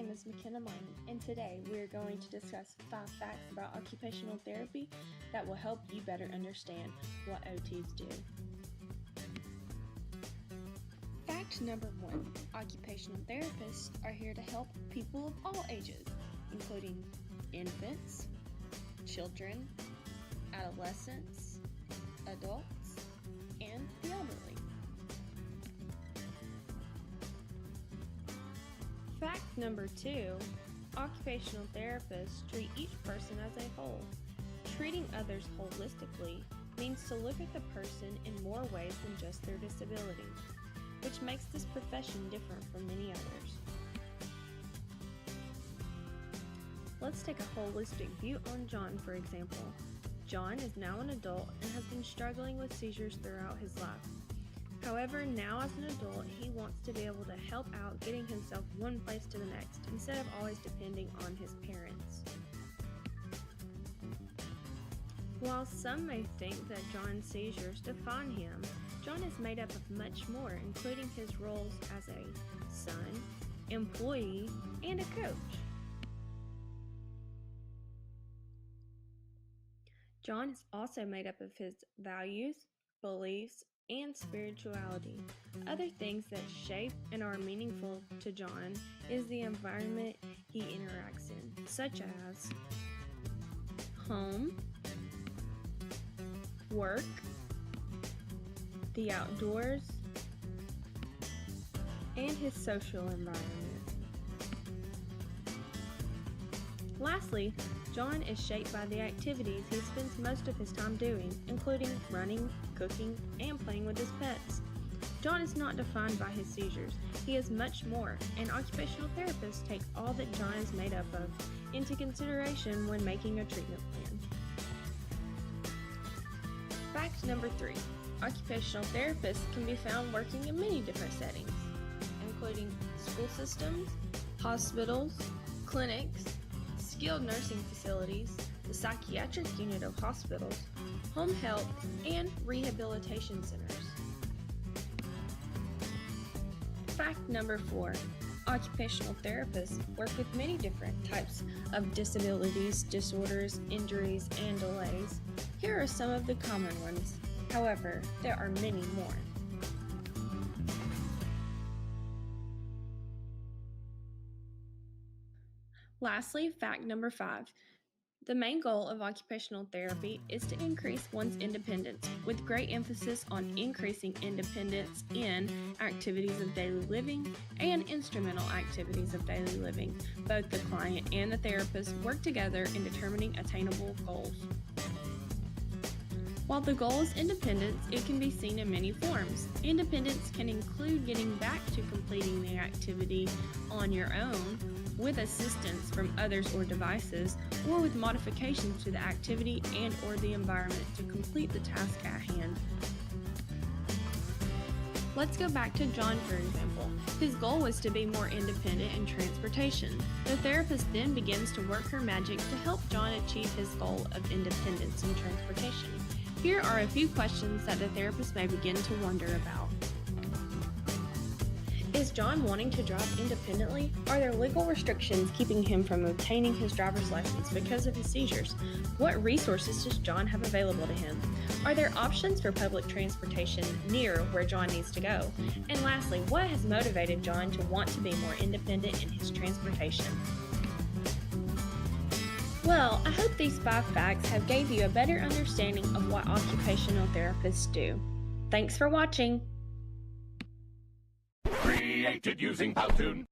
name is McKenna Martin, and today we are going to discuss 5 facts about occupational therapy that will help you better understand what OTs do. Fact number 1. Occupational therapists are here to help people of all ages, including infants, children, adolescents, adults, and the elderly. Fact number 2. Occupational therapists treat each person as a whole. Treating others holistically means to look at the person in more ways than just their disability, which makes this profession different from many others. Let's take a holistic view on John, for example. John is now an adult and has been struggling with seizures throughout his life. However, now as an adult, he wants to be able to help out getting himself one place to the next instead of always depending on his parents. While some may think that John's seizures define him, John is made up of much more, including his roles as a son, employee, and a coach. John is also made up of his values, beliefs, and spirituality. Other things that shape and are meaningful to John is the environment he interacts in, such as home, work, the outdoors, and his social environment. Lastly, John is shaped by the activities he spends most of his time doing, including running, cooking, and playing with his pets. John is not defined by his seizures. He is much more, and occupational therapists take all that John is made up of into consideration when making a treatment plan. Fact number 3. Occupational therapists can be found working in many different settings, including school systems, hospitals, clinics, skilled nursing facilities, the psychiatric unit of hospitals, home health, and rehabilitation centers. Fact number 4. Occupational therapists work with many different types of disabilities, disorders, injuries, and delays. Here are some of the common ones. However, there are many more. Lastly, fact number 5. The main goal of occupational therapy is to increase one's independence, with great emphasis on increasing independence in activities of daily living and instrumental activities of daily living. Both the client and the therapist work together in determining attainable goals. While the goal is independence, it can be seen in many forms. Independence can include getting back to completing the activity on your own, with assistance from others or devices, or with modifications to the activity and or the environment to complete the task at hand. Let's go back to John, for example. His goal was to be more independent in transportation. The therapist then begins to work her magic to help John achieve his goal of independence in transportation. Here are a few questions that the therapist may begin to wonder about. Is John wanting to drive independently? Are there legal restrictions keeping him from obtaining his driver's license because of his seizures? What resources does John have available to him? Are there options for public transportation near where John needs to go? And lastly, what has motivated John to want to be more independent in his transportation? Well, I hope these 5 facts have gave you a better understanding of what occupational therapists do. Thanks for watching! Created using Powtoon.